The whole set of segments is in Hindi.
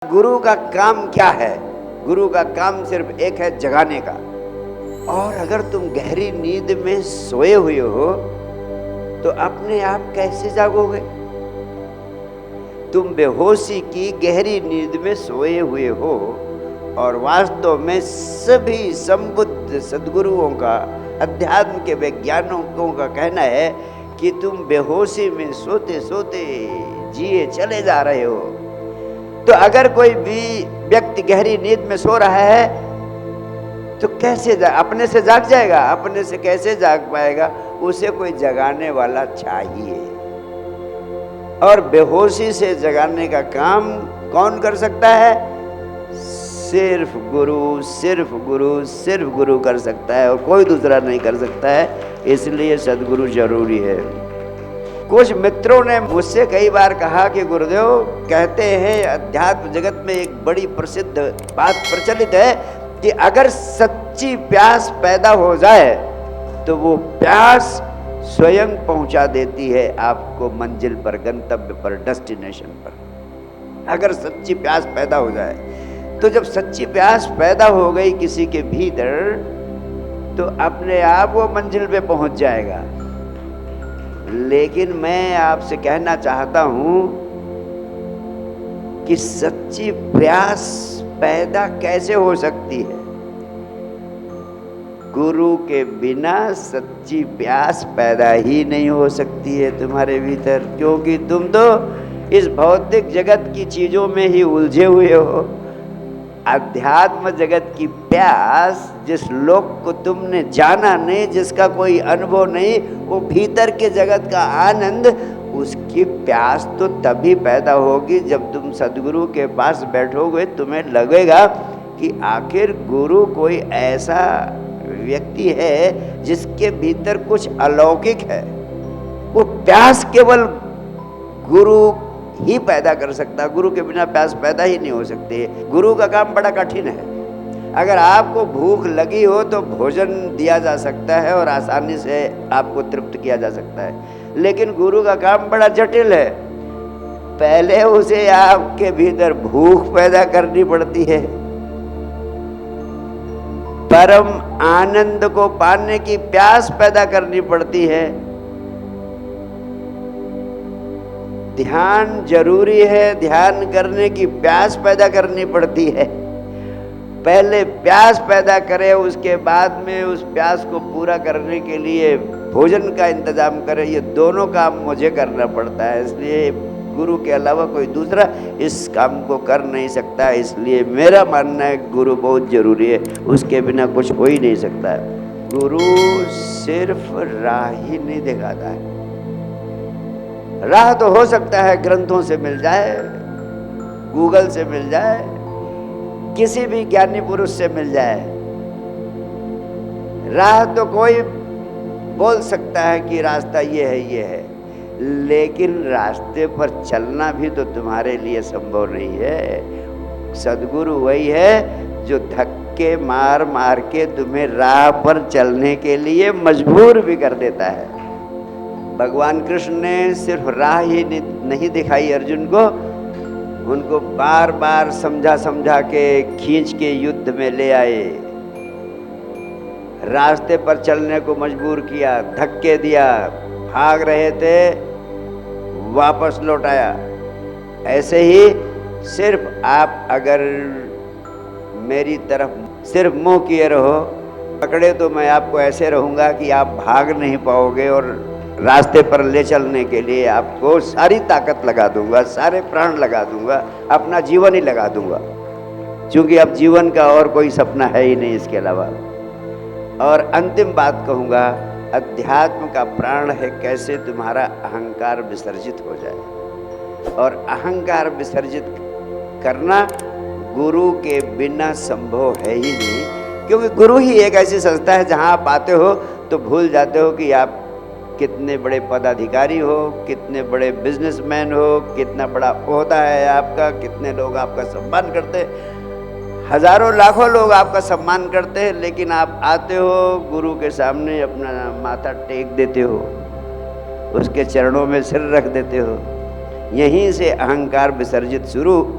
गुरु का काम क्या है? गुरु का काम सिर्फ एक है, जगाने का। और अगर तुम गहरी नींद में सोए हुए हो तो अपने आप कैसे जागोगे? तुम बेहोशी की गहरी नींद में सोए हुए हो और वास्तव में सभी संबुद्ध सद्गुरुओं का, अध्यात्म के वैज्ञानिकों का कहना है कि तुम बेहोशी में सोते सोते जिए चले जा रहे हो। तो अगर कोई भी व्यक्ति गहरी नींद में सो रहा है तो कैसे अपने से जाग जाएगा? अपने से कैसे जाग पाएगा? उसे कोई जगाने वाला चाहिए। और बेहोशी से जगाने का काम कौन कर सकता है? सिर्फ गुरु, सिर्फ गुरु, सिर्फ गुरु कर सकता है और कोई दूसरा नहीं कर सकता है। इसलिए सद्गुरु जरूरी है। कुछ मित्रों ने मुझसे कई बार कहा कि गुरुदेव, कहते हैं अध्यात्म जगत में एक बड़ी प्रसिद्ध बात प्रचलित है कि अगर सच्ची प्यास पैदा हो जाए तो वो प्यास स्वयं पहुंचा देती है आपको मंजिल पर, गंतव्य पर, डेस्टिनेशन पर। अगर सच्ची प्यास पैदा हो जाए तो जब सच्ची प्यास पैदा हो गई किसी के भीतर तो अपने आप वो मंजिल पे पहुंच जाएगा। लेकिन मैं आपसे कहना चाहता हूं कि सच्ची प्यास पैदा कैसे हो सकती है? गुरु के बिना सच्ची प्यास पैदा ही नहीं हो सकती है तुम्हारे भीतर, क्योंकि तुम तो इस भौतिक जगत की चीजों में ही उलझे हुए हो। अध्यात्म जगत की प्यास, जिस लोक को तुमने जाना नहीं, जिसका कोई अनुभव नहीं, वो भीतर के जगत का आनंद, उसकी प्यास तो तभी पैदा होगी जब तुम सद्गुरु के पास बैठोगे। तुम्हें लगेगा कि आखिर गुरु कोई ऐसा व्यक्ति है जिसके भीतर कुछ अलौकिक है। वो प्यास केवल गुरु ही पैदा कर सकता, गुरु के बिना प्यास पैदा ही नहीं हो सकती। गुरु का काम बड़ा कठिन है। अगर आपको भूख लगी हो तो भोजन दिया जा सकता है और आसानी से आपको तृप्त किया जा सकता है, लेकिन गुरु का काम बड़ा जटिल है। पहले उसे आपके भीतर भूख पैदा करनी पड़ती है। परम आनंद को पाने की प्यास पैदा करनी पड़ती है। ध्यान जरूरी है, ध्यान करने की प्यास पैदा करनी पड़ती है। पहले प्यास पैदा करे, उसके बाद में उस प्यास को पूरा करने के लिए भोजन का इंतजाम करे। ये दोनों काम मुझे करना पड़ता है, इसलिए गुरु के अलावा कोई दूसरा इस काम को कर नहीं सकता। इसलिए मेरा मानना है गुरु बहुत जरूरी है, उसके बिना कुछ हो ही नहीं सकता है। गुरु सिर्फ राह ही नहीं दिखाता है। राह तो हो सकता है ग्रंथों से मिल जाए, गूगल से मिल जाए, किसी भी ज्ञानी पुरुष से मिल जाए। राह तो कोई बोल सकता है कि रास्ता ये है, ये है, लेकिन रास्ते पर चलना भी तो तुम्हारे लिए संभव नहीं है। सद्गुरु वही है जो धक्के मार मार के तुम्हें राह पर चलने के लिए मजबूर भी कर देता है। भगवान कृष्ण ने सिर्फ राह ही नहीं दिखाई अर्जुन को, उनको बार बार समझा समझा के खींच के युद्ध में ले आए, रास्ते पर चलने को मजबूर किया, धक्के दिया, भाग रहे थे वापस लौटाया। ऐसे ही सिर्फ आप अगर मेरी तरफ सिर्फ मुंह किए रहो, पकड़े तो मैं आपको ऐसे रहूंगा कि आप भाग नहीं पाओगे और रास्ते पर ले चलने के लिए आपको सारी ताकत लगा दूंगा, सारे प्राण लगा दूंगा, अपना जीवन ही लगा दूंगा, क्योंकि अब जीवन का और कोई सपना है ही नहीं इसके अलावा। और अंतिम बात कहूँगा, अध्यात्म का प्राण है कैसे तुम्हारा अहंकार विसर्जित हो जाए। और अहंकार विसर्जित करना गुरु के बिना संभव है ही नहीं, क्योंकि गुरु ही एक ऐसी संस्था है जहाँ आप आते हो तो भूल जाते हो कि आप कितने बड़े पदाधिकारी हो, कितने बड़े बिजनेसमैन हो, कितना बड़ा ओहदा है आपका, कितने लोग आपका सम्मान करते हैं। हजारों लाखों लोग आपका सम्मान करते हैं, लेकिन आप आते हो गुरु के सामने अपना माथा टेक देते हो, उसके चरणों में सिर रख देते हो। यहीं से अहंकार विसर्जित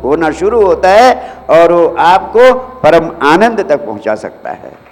होना शुरू होता है और वो आपको परम आनंद तक पहुंचा सकता है।